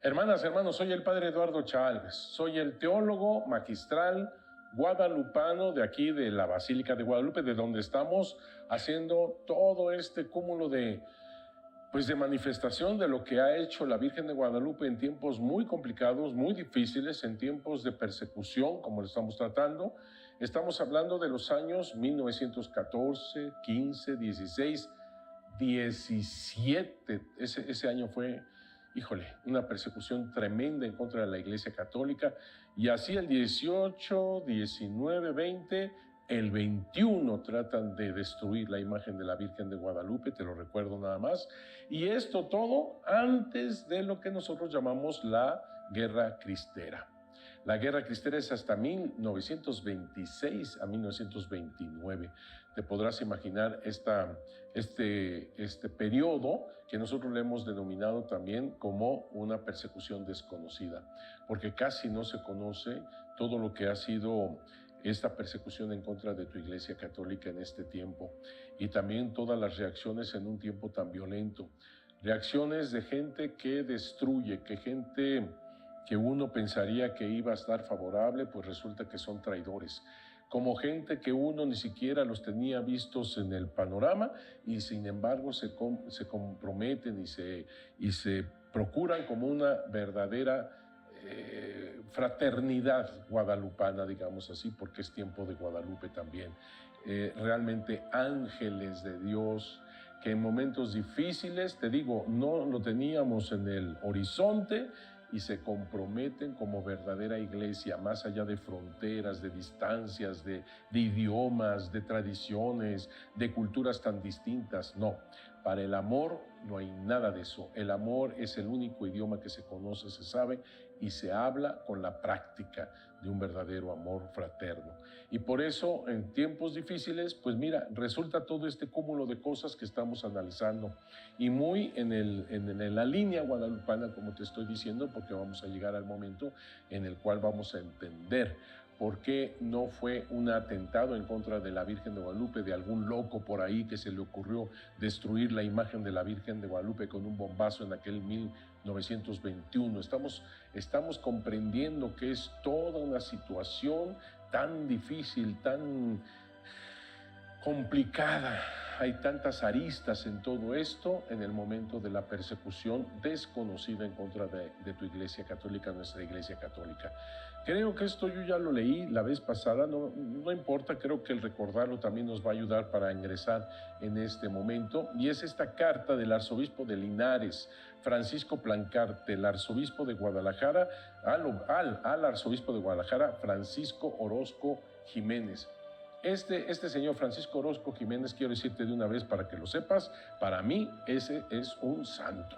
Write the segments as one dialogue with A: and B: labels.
A: Hermanas, hermanos, soy el padre Eduardo Chávez, soy el teólogo magistral guadalupano de aquí de la Basílica de Guadalupe, de donde estamos haciendo todo este cúmulo de manifestación de lo que ha hecho la Virgen de Guadalupe en tiempos muy complicados, muy difíciles, en tiempos de persecución, como lo estamos tratando. Estamos hablando de los años 1914, 15, 16, 17. Ese año fue, híjole, una persecución tremenda en contra de la Iglesia Católica. Y así el 18, 19, 20, el 21 tratan de destruir la imagen de la Virgen de Guadalupe, te lo recuerdo nada más. Y esto todo antes de lo que nosotros llamamos la Guerra Cristera. La Guerra Cristera es hasta 1926 a 1929. Te podrás imaginar este periodo que nosotros le hemos denominado también como una persecución desconocida, porque casi no se conoce todo lo que ha sido esta persecución en contra de tu Iglesia Católica en este tiempo, y también todas las reacciones en un tiempo tan violento. Reacciones de gente que destruye, gente que uno pensaría que iba a estar favorable, pues resulta que son traidores. Como gente que uno ni siquiera los tenía vistos en el panorama y sin embargo se comprometen y se procuran como una verdadera fraternidad guadalupana, digamos así, porque es tiempo de Guadalupe también. Realmente ángeles de Dios que en momentos difíciles, te digo, no lo teníamos en el horizonte, y se comprometen como verdadera iglesia, más allá de fronteras, de distancias, de idiomas, de tradiciones, de culturas tan distintas. No, para el amor no hay nada de eso. El amor es el único idioma que se conoce, se sabe y se habla con la práctica de un verdadero amor fraterno. Y por eso en tiempos difíciles, pues mira, resulta todo este cúmulo de cosas que estamos analizando y muy en la línea guadalupana, como te estoy diciendo, porque vamos a llegar al momento en el cual vamos a entender por qué no fue un atentado en contra de la Virgen de Guadalupe, de algún loco por ahí que se le ocurrió destruir la imagen de la Virgen de Guadalupe con un bombazo en aquel 1921. Estamos comprendiendo que es toda una situación tan difícil, tan complicada. Hay tantas aristas en todo esto en el momento de la persecución desconocida en contra de tu Iglesia Católica, nuestra Iglesia Católica. Creo que esto yo ya lo leí la vez pasada, no importa, creo que el recordarlo también nos va a ayudar para ingresar en este momento, y es esta carta del arzobispo de Linares, Francisco Plancarte, el arzobispo de Guadalajara, al arzobispo de Guadalajara, Francisco Orozco Jiménez. Este señor Francisco Orozco Jiménez, quiero decirte de una vez para que lo sepas, para mí ese es un santo.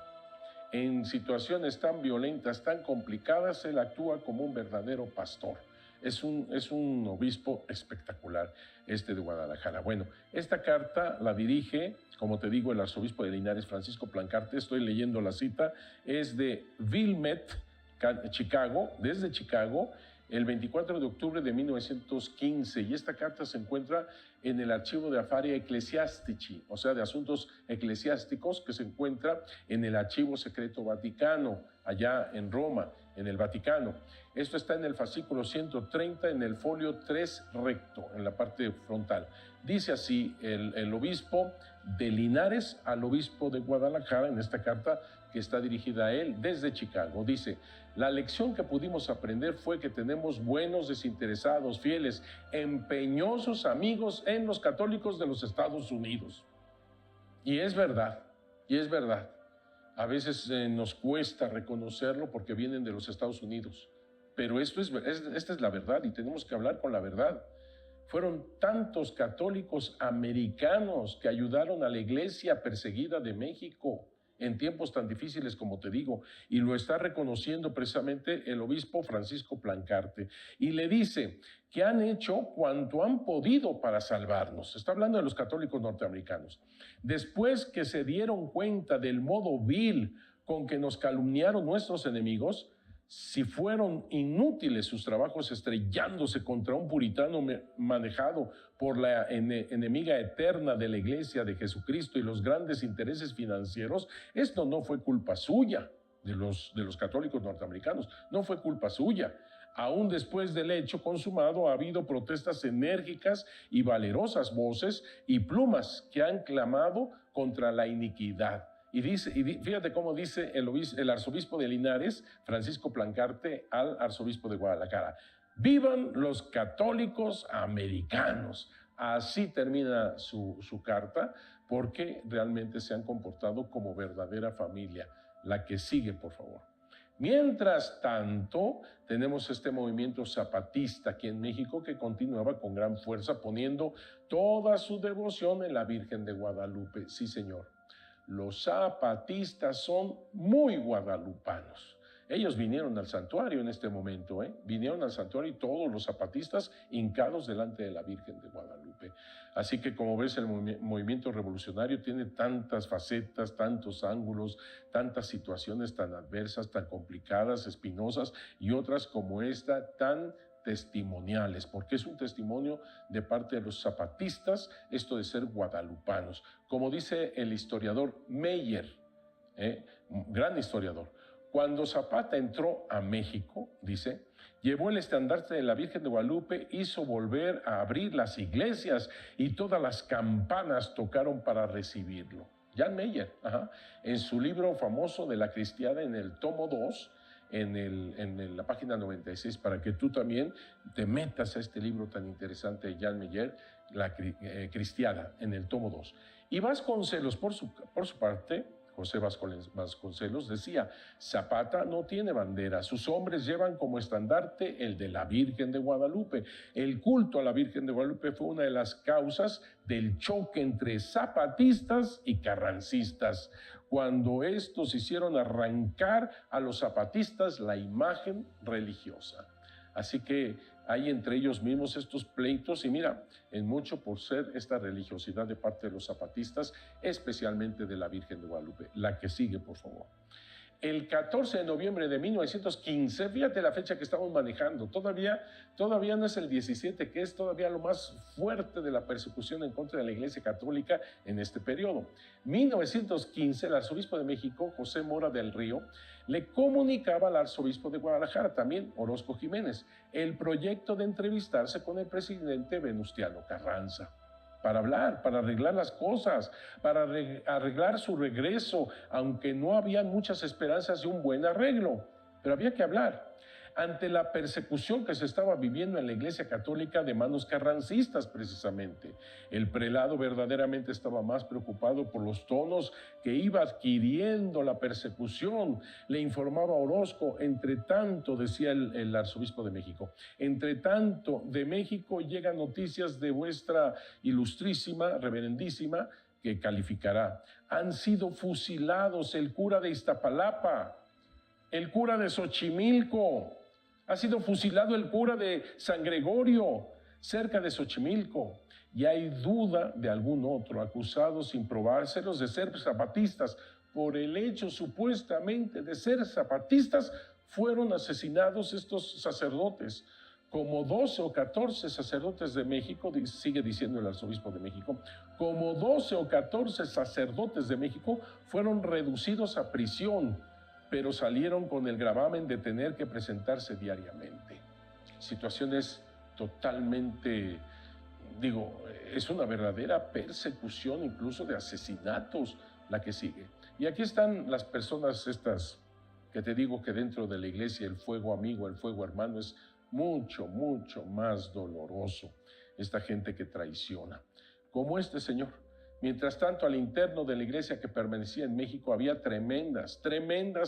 A: En situaciones tan violentas, tan complicadas, él actúa como un verdadero pastor. Es un obispo espectacular, de Guadalajara. Bueno, esta carta la dirige, como te digo, el arzobispo de Linares, Francisco Plancarte. Estoy leyendo la cita, es de Wilmette, Chicago, desde Chicago, el 24 de octubre de 1915, y esta carta se encuentra en el archivo de Affarii Ecclesiastici, o sea, de asuntos eclesiásticos, que se encuentra en el Archivo Secreto Vaticano, allá en Roma, en el Vaticano. Esto está en el fascículo 130, en el folio 3 recto, en la parte frontal. Dice así el obispo de Linares al obispo de Guadalajara, en esta carta que está dirigida a él desde Chicago. Dice: la lección que pudimos aprender fue que tenemos buenos, desinteresados, fieles, empeñosos amigos en los católicos de los Estados Unidos. Y es verdad, A veces nos cuesta reconocerlo porque vienen de los Estados Unidos, pero esta es la verdad y tenemos que hablar con la verdad. Fueron tantos católicos americanos que ayudaron a la iglesia perseguida de México en tiempos tan difíciles como te digo, y lo está reconociendo precisamente el obispo Francisco Plancarte, y le dice que han hecho cuanto han podido para salvarnos. Está hablando de los católicos norteamericanos. Después que se dieron cuenta del modo vil con que nos calumniaron nuestros enemigos, si fueron inútiles sus trabajos estrellándose contra un puritano manejado por la enemiga eterna de la Iglesia de Jesucristo y los grandes intereses financieros, esto no fue culpa suya, de los católicos norteamericanos, no fue culpa suya. Aún después del hecho consumado ha habido protestas enérgicas y valerosas voces y plumas que han clamado contra la iniquidad. Y fíjate cómo dice el arzobispo de Linares, Francisco Plancarte, al arzobispo de Guadalajara: ¡vivan los católicos americanos! Así termina su carta, porque realmente se han comportado como verdadera familia. La que sigue, por favor. Mientras tanto, tenemos este movimiento zapatista aquí en México que continuaba con gran fuerza, poniendo toda su devoción en la Virgen de Guadalupe. Sí, señor. Los zapatistas son muy guadalupanos. Ellos vinieron al santuario en este momento, vinieron al santuario y todos los zapatistas hincados delante de la Virgen de Guadalupe. Así que, como ves, el movimiento revolucionario tiene tantas facetas, tantos ángulos, tantas situaciones tan adversas, tan complicadas, espinosas, y otras como esta tan testimoniales, porque es un testimonio de parte de los zapatistas, esto de ser guadalupanos. Como dice el historiador Meyer, gran historiador, cuando Zapata entró a México, dice, llevó el estandarte de la Virgen de Guadalupe, hizo volver a abrir las iglesias y todas las campanas tocaron para recibirlo. Jan Meyer, en su libro famoso de la Cristiada, en el tomo 2, en la página 96, para que tú también te metas a este libro tan interesante de Jan Meyer, la Cristiada, en el tomo 2. Y Vasconcelos, por su parte, José Vasconcelos, decía: Zapata no tiene bandera, sus hombres llevan como estandarte el de la Virgen de Guadalupe. El culto a la Virgen de Guadalupe fue una de las causas del choque entre zapatistas y carrancistas, cuando estos hicieron arrancar a los zapatistas la imagen religiosa. Así que hay entre ellos mismos estos pleitos, y mira, en mucho por ser esta religiosidad de parte de los zapatistas, especialmente de la Virgen de Guadalupe. La que sigue, por favor. El 14 de noviembre de 1915, fíjate la fecha que estamos manejando, todavía no es el 17, que es todavía lo más fuerte de la persecución en contra de la Iglesia Católica en este periodo. 1915, el arzobispo de México, José Mora del Río, le comunicaba al arzobispo de Guadalajara, también Orozco Jiménez, el proyecto de entrevistarse con el presidente Venustiano Carranza, para hablar, para arreglar las cosas, para arreglar su regreso, aunque no había muchas esperanzas de un buen arreglo, pero había que hablar. Ante la persecución que se estaba viviendo en la Iglesia Católica de manos carrancistas, precisamente, el prelado verdaderamente estaba más preocupado por los tonos que iba adquiriendo la persecución. Le informaba a Orozco: entre tanto, decía el arzobispo de México, entre tanto, de México llegan noticias de vuestra ilustrísima, reverendísima, que calificará: han sido fusilados el cura de Iztapalapa, el cura de Xochimilco, ha sido fusilado el cura de San Gregorio, cerca de Xochimilco, y hay duda de algún otro, acusado sin probárselos de ser zapatistas. Por el hecho supuestamente de ser zapatistas, fueron asesinados estos sacerdotes. Como 12 o 14 sacerdotes de México, sigue diciendo el arzobispo de México, como 12 o 14 sacerdotes de México fueron reducidos a prisión, pero salieron con el gravamen de tener que presentarse diariamente. Situaciones totalmente, es una verdadera persecución, incluso de asesinatos, la que sigue. Y aquí están las personas estas que te digo que dentro de la iglesia el fuego amigo, el fuego hermano es mucho, mucho más doloroso. Esta gente que traiciona, como este señor. Mientras tanto, al interno de la iglesia que permanecía en México había tremendas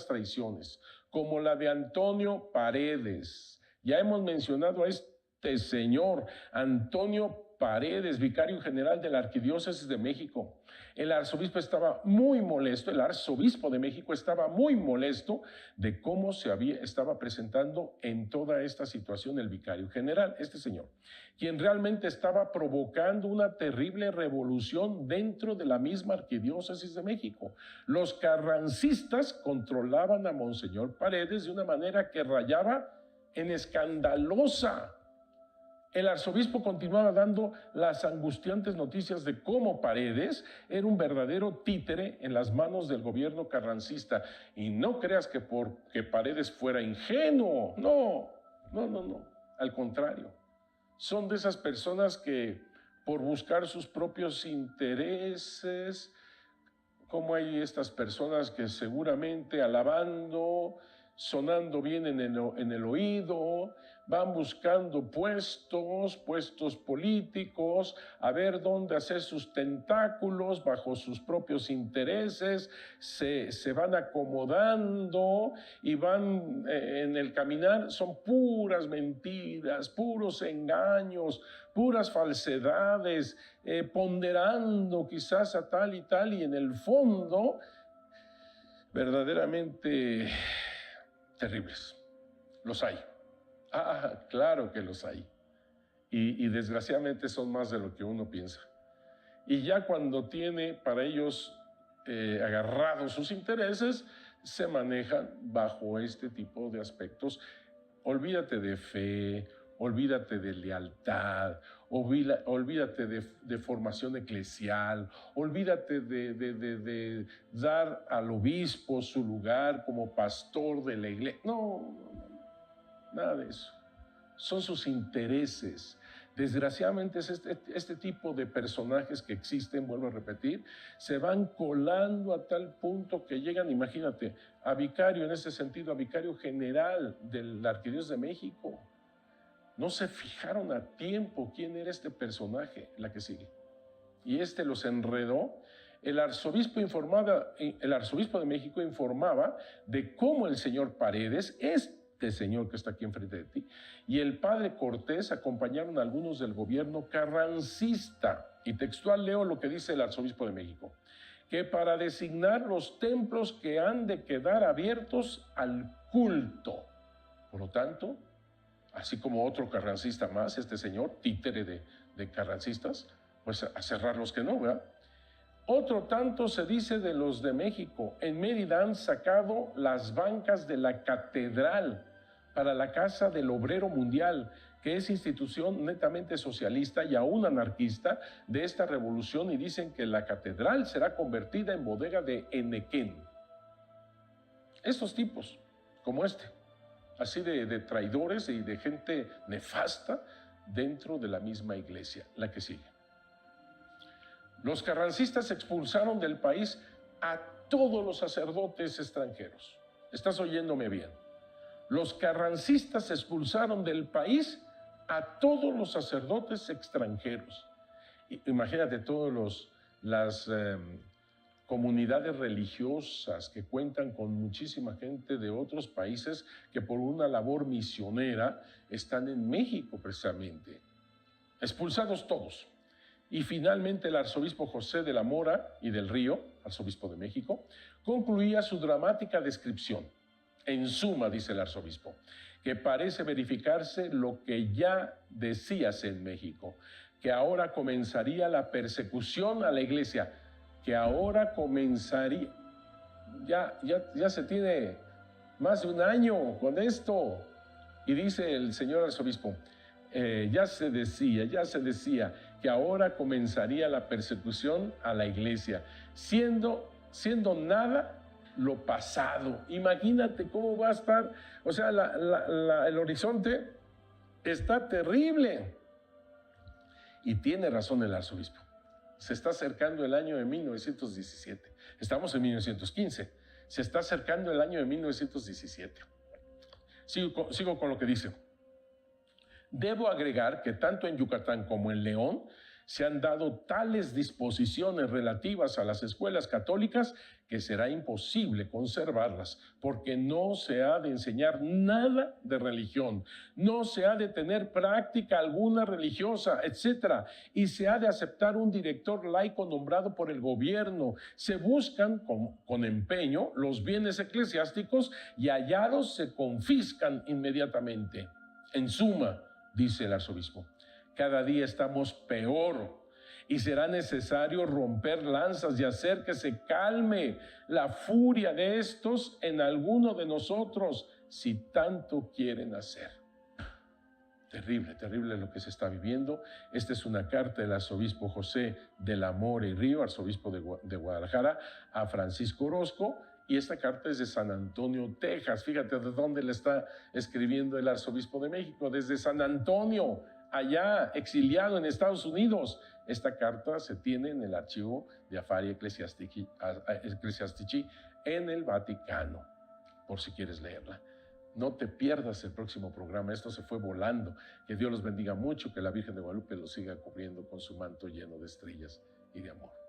A: traiciones, como la de Antonio Paredes. Ya hemos mencionado a este señor, Antonio Paredes, vicario general de la Arquidiócesis de México. El arzobispo estaba muy molesto, el arzobispo de México estaba muy molesto de cómo estaba presentando en toda esta situación el vicario general, este señor, quien realmente estaba provocando una terrible revolución dentro de la misma arquidiócesis de México. Los carrancistas controlaban a Monseñor Paredes de una manera que rayaba en escandalosa. El arzobispo continuaba dando las angustiantes noticias de cómo Paredes era un verdadero títere en las manos del gobierno carrancista. Y no creas que porque Paredes fuera ingenuo, no. Al contrario, son de esas personas que por buscar sus propios intereses, como hay estas personas que seguramente alabando, sonando bien en el oído, van buscando puestos políticos, a ver dónde hacer sus tentáculos bajo sus propios intereses, se van acomodando y van en el caminar, son puras mentiras, puros engaños, puras falsedades, ponderando quizás a tal y en el fondo verdaderamente terribles. Los hay. Claro que los hay. Y desgraciadamente son más de lo que uno piensa. Y ya cuando tiene para ellos agarrados sus intereses, se manejan bajo este tipo de aspectos. Olvídate de fe, olvídate de lealtad, olvídate de formación eclesial, olvídate de dar al obispo su lugar como pastor de la iglesia. No, nada de eso. Son sus intereses. Desgraciadamente es este tipo de personajes que existen, vuelvo a repetir, se van colando a tal punto que llegan, imagínate, a vicario, en ese sentido, a vicario general de la Arquidiócesis de México. No se fijaron a tiempo quién era este personaje, la que sigue. Y los enredó. El arzobispo de México informaba de cómo el señor Paredes, este señor que está aquí enfrente de ti, y el padre Cortés acompañaron a algunos del gobierno carrancista. Y textual leo lo que dice el arzobispo de México, que para designar los templos que han de quedar abiertos al culto. Por lo tanto, así como otro carrancista más, este señor, títere de carrancistas, pues a cerrar los que no, ¿verdad? Otro tanto se dice de los de México. En Mérida han sacado las bancas de la catedral para la Casa del Obrero Mundial, que es institución netamente socialista y aún anarquista de esta revolución, y dicen que la catedral será convertida en bodega de Enequén. Estos tipos, como así de traidores y de gente nefasta dentro de la misma iglesia, la que sigue. Los carrancistas expulsaron del país a todos los sacerdotes extranjeros. ¿Estás oyéndome bien? Los carrancistas expulsaron del país a todos los sacerdotes extranjeros. Imagínate todas las comunidades religiosas que cuentan con muchísima gente de otros países que por una labor misionera están en México precisamente. Expulsados todos. Y finalmente el arzobispo José de la Mora y del Río, arzobispo de México, concluía su dramática descripción. En suma, dice el arzobispo, que parece verificarse lo que ya decías en México, que ahora comenzaría la persecución a la iglesia, que ahora comenzaría, ya se tiene más de un año con esto. Y dice el señor arzobispo, ya se decía que ahora comenzaría la persecución a la iglesia, siendo nada lo pasado. Imagínate cómo va a estar, o sea, el horizonte está terrible. Y tiene razón el arzobispo. Se está acercando el año de 1917. Estamos en 1915. Se está acercando el año de 1917. Sigo con lo que dice. Debo agregar que tanto en Yucatán como en León Se han dado tales disposiciones relativas a las escuelas católicas que será imposible conservarlas, porque no se ha de enseñar nada de religión, no se ha de tener práctica alguna religiosa, etc. Y se ha de aceptar un director laico nombrado por el gobierno. Se buscan con empeño los bienes eclesiásticos y hallados se confiscan inmediatamente. En suma, dice el arzobispo, cada día estamos peor y será necesario romper lanzas y hacer que se calme la furia de estos en alguno de nosotros, si tanto quieren hacer. Terrible, terrible lo que se está viviendo. Esta es una carta del arzobispo José de la Mora y Río, arzobispo de Guadalajara, a Francisco Orozco, y esta carta es de San Antonio, Texas. Fíjate de dónde le está escribiendo el arzobispo de México, desde San Antonio, allá exiliado en Estados Unidos. Esta carta se tiene en el archivo de Affari Ecclesiastici en el Vaticano, por si quieres leerla. No te pierdas el próximo programa, esto se fue volando. Que Dios los bendiga mucho, que la Virgen de Guadalupe los siga cubriendo con su manto lleno de estrellas y de amor.